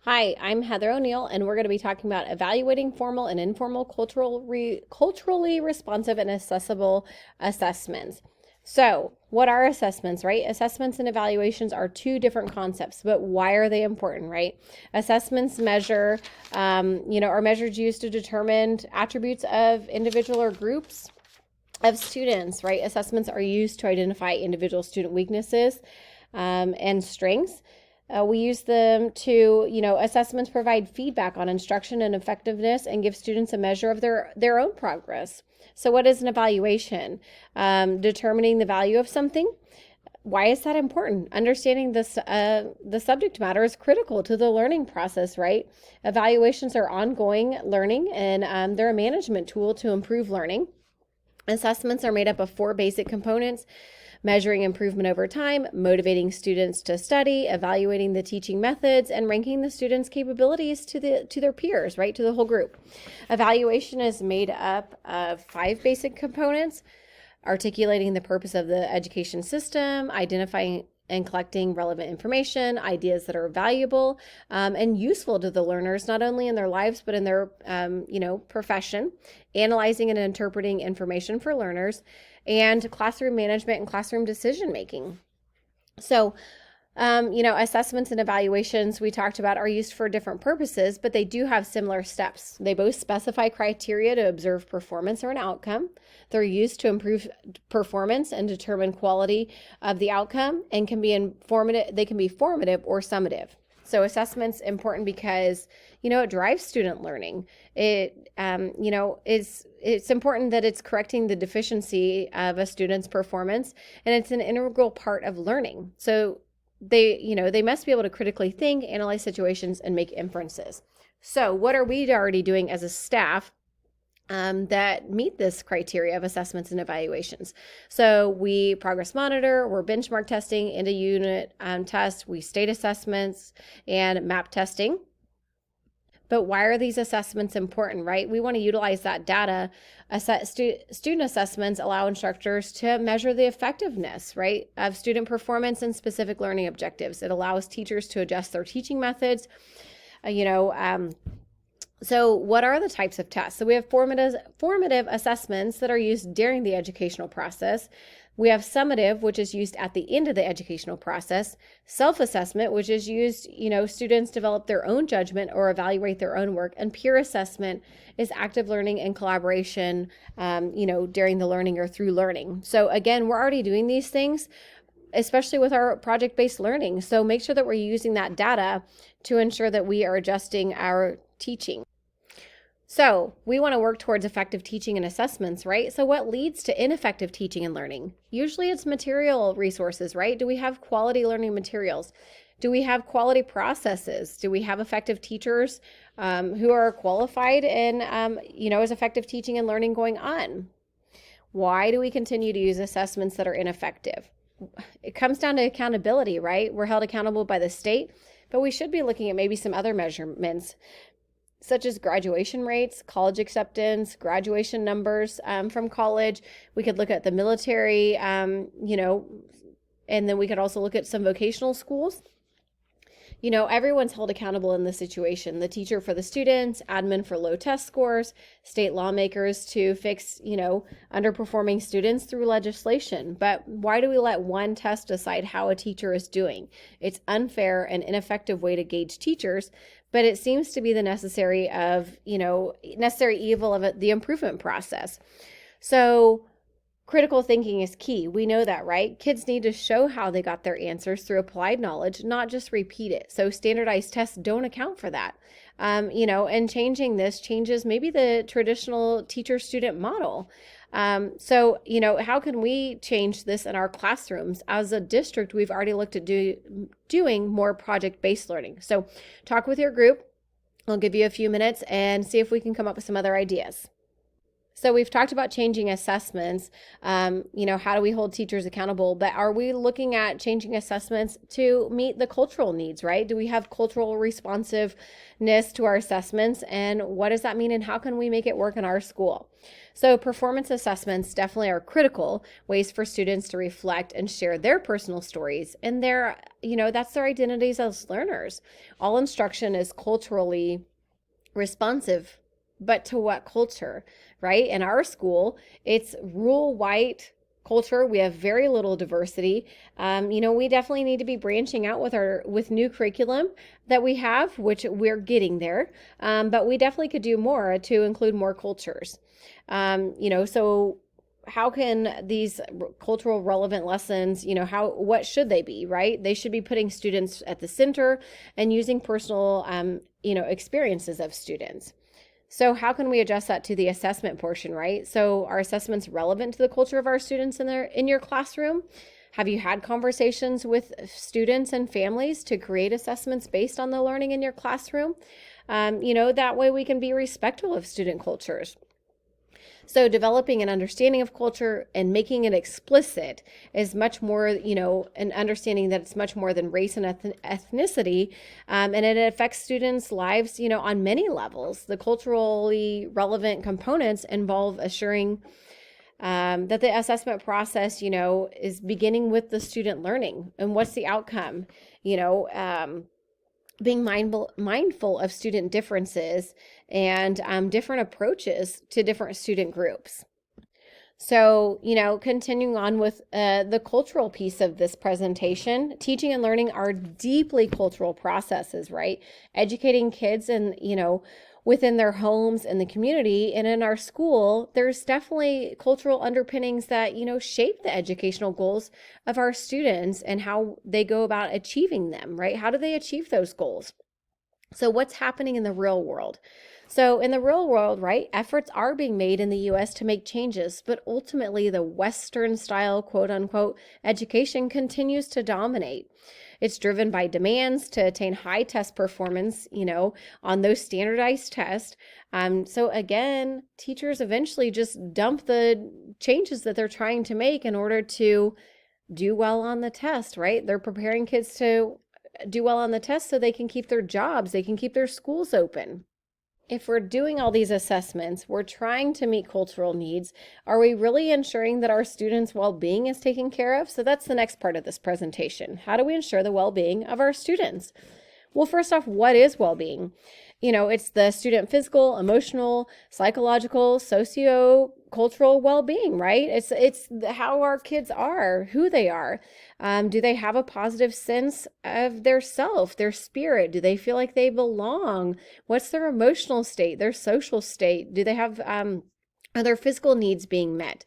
Hi, I'm Heather O'Neill, and we're going to be talking about evaluating formal and informal culturally responsive and accessible assessments. So, what are assessments, right? Assessments and evaluations are two different concepts, but why are they important, right? Assessments are measures used to determine attributes of individual or groups of students, right? Assessments are used to identify individual student weaknesses and strengths. We use them to, assessments provide feedback on instruction and effectiveness and give students a measure of their own progress. So, what is an evaluation? Determining the value of something. Why is that important? Understanding this, the subject matter is critical to the learning process, right? Evaluations are ongoing learning, and they're a management tool to improve learning. Assessments are made up of four basic components: measuring improvement over time, motivating students to study, evaluating the teaching methods, and ranking the students' capabilities to their peers, right, to the whole group. Evaluation is made up of five basic components: articulating the purpose of the education system, identifying and collecting relevant information, ideas that are valuable and useful to the learners, not only in their lives, but in their, profession, analyzing and interpreting information for learners, and classroom management and classroom decision making. So, assessments and evaluations we talked about are used for different purposes, but they do have similar steps. They both specify criteria to observe performance or an outcome. They're used to improve performance and determine quality of the outcome, and can be informative. They can be formative or summative. So assessment's important because, it drives student learning. It's important that it's correcting the deficiency of a student's performance, and it's an integral part of learning. So they must be able to critically think, analyze situations, and make inferences. So what are we already doing as a staff that meet this criteria of assessments and evaluations? So we progress monitor, we're benchmark testing, into unit tests, we state assessments, and map testing. But why are these assessments important, right? We want to utilize that data. Student assessments allow instructors to measure the effectiveness, right, of student performance and specific learning objectives. It allows teachers to adjust their teaching methods. So what are the types of tests? So we have formative assessments that are used during the educational process. We have summative, which is used at the end of the educational process. Self-assessment, which is used, students develop their own judgment or evaluate their own work. And peer assessment is active learning and collaboration, during the learning or through learning. So again, we're already doing these things, especially with our project-based learning. So make sure that we're using that data to ensure that we are adjusting our teaching. So we want to work towards effective teaching and assessments, right? So what leads to ineffective teaching and learning? Usually it's material resources, right? Do we have quality learning materials? Do we have quality processes? Do we have effective teachers who are qualified and, as effective teaching and learning going on? Why do we continue to use assessments that are ineffective? It comes down to accountability, right? We're held accountable by the state, but we should be looking at maybe some other measurements, such as graduation rates, college acceptance, graduation numbers from college. We could look at the military, and then we could also look at some vocational schools. Everyone's held accountable in this situation. The teacher for the students, admin for low test scores, state lawmakers to fix, underperforming students through legislation. But why do we let one test decide how a teacher is doing? It's unfair and ineffective way to gauge teachers, but it seems to be the necessary evil of the improvement process. So critical thinking is key. We know that, right? Kids need to show how they got their answers through applied knowledge, not just repeat it. So standardized tests don't account for that. And changing this changes maybe the traditional teacher-student model. So how can we change this in our classrooms? As a district, we've already looked at doing more project-based learning. So talk with your group. I'll give you a few minutes and see if we can come up with some other ideas. So we've talked about changing assessments. How do we hold teachers accountable? But are we looking at changing assessments to meet the cultural needs, right? Do we have cultural responsiveness to our assessments? And what does that mean? And how can we make it work in our school? So performance assessments definitely are critical ways for students to reflect and share their personal stories. And that's their identities as learners. All instruction is culturally responsive, but to what culture, right? In our school, it's rural white culture. We have very little diversity. We definitely need to be branching out with new curriculum that we have, which we're getting there. But we definitely could do more to include more cultures. So how can these cultural relevant lessons, what should they be, right? They should be putting students at the center and using personal, experiences of students. So how can we adjust that to the assessment portion, right? So are assessments relevant to the culture of our students in your classroom? Have you had conversations with students and families to create assessments based on the learning in your classroom? That way we can be respectful of student cultures. So developing an understanding of culture and making it explicit is much more, an understanding that it's much more than race and ethnicity. And it affects students' lives, on many levels. The culturally relevant components involve assuring that the assessment process, is beginning with the student learning and what's the outcome, being mindful of student differences and different approaches to different student groups. So, continuing on with the cultural piece of this presentation, teaching and learning are deeply cultural processes, right? Educating kids and, within their homes and the community and in our school, there's definitely cultural underpinnings that, shape the educational goals of our students and how they go about achieving them, right? How do they achieve those goals? So what's happening in the real world? So in the real world, right, efforts are being made in the US to make changes, but ultimately the Western style, quote unquote, education continues to dominate. It's driven by demands to attain high test performance, on those standardized tests. So again, teachers eventually just dump the changes that they're trying to make in order to do well on the test, right? They're preparing kids to do well on the test so they can keep their jobs, they can keep their schools open. If we're doing all these assessments, we're trying to meet cultural needs. Are we really ensuring that our students' well-being is taken care of? So that's the next part of this presentation. How do we ensure the well-being of our students? Well, first off, what is well-being? It's the student physical, emotional, psychological, socio-cultural well-being, right? It's how our kids are, who they are. Do they have a positive sense of their self, their spirit? Do they feel like they belong? What's their emotional state, their social state? Do they have, are their physical needs being met?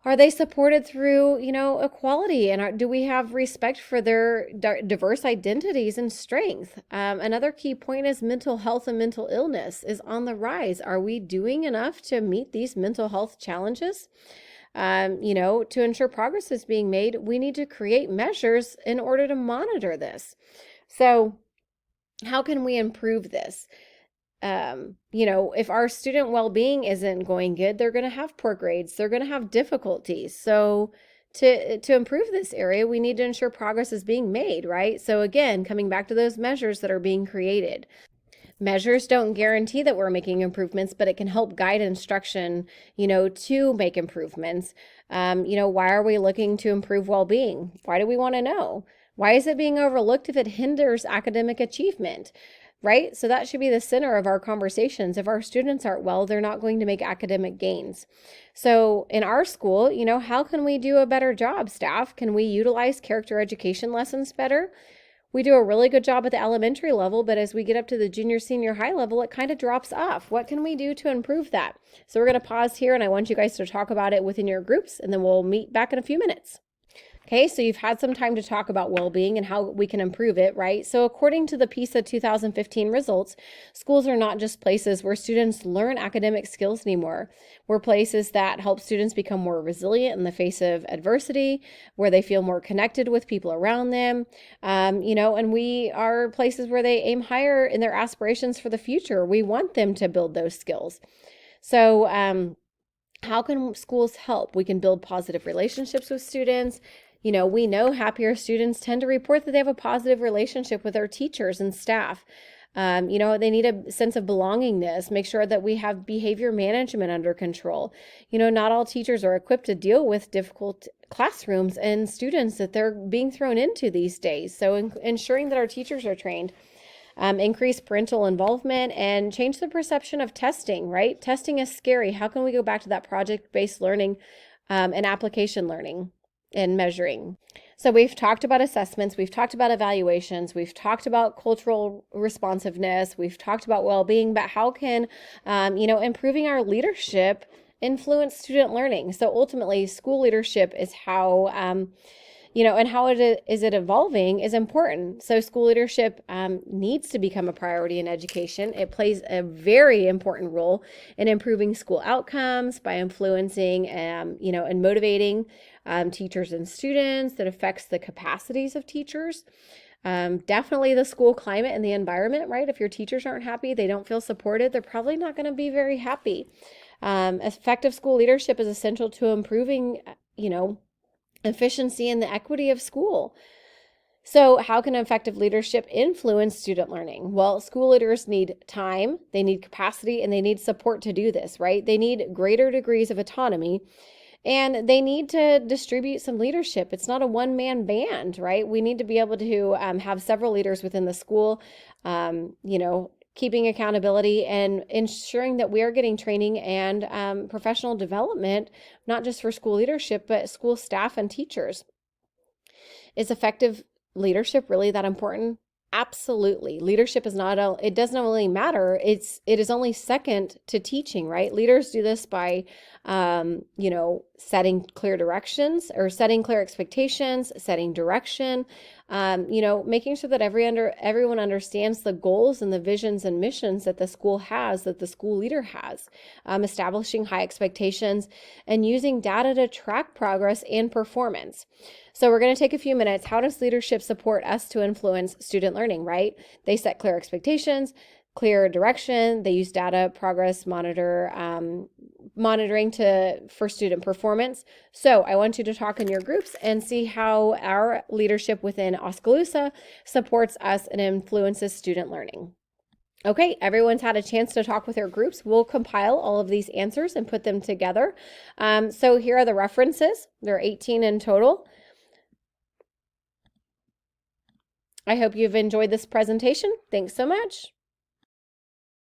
Are they supported through, equality? And do we have respect for their diverse identities and strength? Another key point is mental health and mental illness is on the rise. Are we doing enough to meet these mental health challenges? To ensure progress is being made, we need to create measures in order to monitor this. So how can we improve this? If our student well-being isn't going good, they're going to have poor grades. They're going to have difficulties. So to improve this area, we need to ensure progress is being made, right? So again, coming back to those measures that are being created. Measures don't guarantee that we're making improvements, but it can help guide instruction, to make improvements. Why are we looking to improve well-being? Why do we want to know? Why is it being overlooked if it hinders academic achievement? Right? So that should be the center of our conversations. If our students aren't well, they're not going to make academic gains. So in our school, how can we do a better job, staff? Can we utilize character education lessons better? We do a really good job at the elementary level, but as we get up to the junior, senior, high level, it kind of drops off. What can we do to improve that? So we're going to pause here and I want you guys to talk about it within your groups and then we'll meet back in a few minutes. Okay, so you've had some time to talk about well-being and how we can improve it, right? So according to the PISA 2015 results, schools are not just places where students learn academic skills anymore. We're places that help students become more resilient in the face of adversity, where they feel more connected with people around them, and we are places where they aim higher in their aspirations for the future. We want them to build those skills. So, How can schools help? We can build positive relationships with students. You know, we know happier students tend to report that they have a positive relationship with their teachers and staff. You know, they need a sense of belongingness, make sure that we have behavior management under control. You know, not all teachers are equipped to deal with difficult classrooms and students that they're being thrown into these days. So ensuring that our teachers are trained. Increase parental involvement, and change the perception of testing, right? Testing is scary. How can we go back to that project-based learning and application learning and measuring? So we've talked about assessments, we've talked about evaluations, we've talked about cultural responsiveness, we've talked about well-being, but how can, you know, improving our leadership influence student learning? So ultimately, school leadership is how, you know, and how is it evolving is important. So school leadership needs to become a priority in education. It plays a very important role in improving school outcomes by influencing, you know, and motivating teachers and students. That affects the capacities of teachers. Definitely the school climate and the environment, right? If your teachers aren't happy, they don't feel supported, they're probably not going to be very happy. Effective school leadership is essential to improving, you know, efficiency and the equity of school. So how can effective leadership influence student learning? Well, school leaders need time, they need capacity, and they need support to do this, right? They need greater degrees of autonomy, and they need to distribute some leadership. It's not a one-man band, right? We need to be able to have several leaders within the school, you know, keeping accountability and ensuring that we are getting training and professional development, not just for school leadership, but school staff and teachers. Is effective leadership really that important? Absolutely. Leadership is not, it doesn't really matter. It is only second to teaching, right? Leaders do this by, you know, setting clear directions or setting clear expectations, setting direction, you know, making sure that everyone understands the goals and the visions and missions that the school has, that the school leader has, establishing high expectations and using data to track progress and performance. So we're going to take a few minutes. How does leadership support us to influence student learning, right? They set clear expectations, clear direction. They use data, progress, monitoring for student performance. So I want you to talk in your groups and see how our leadership within Oskaloosa supports us and influences student learning. Okay, everyone's had a chance to talk with their groups. We'll compile all of these answers and put them together. So here are the references. There are 18 in total. I hope you've enjoyed this presentation. Thanks so much.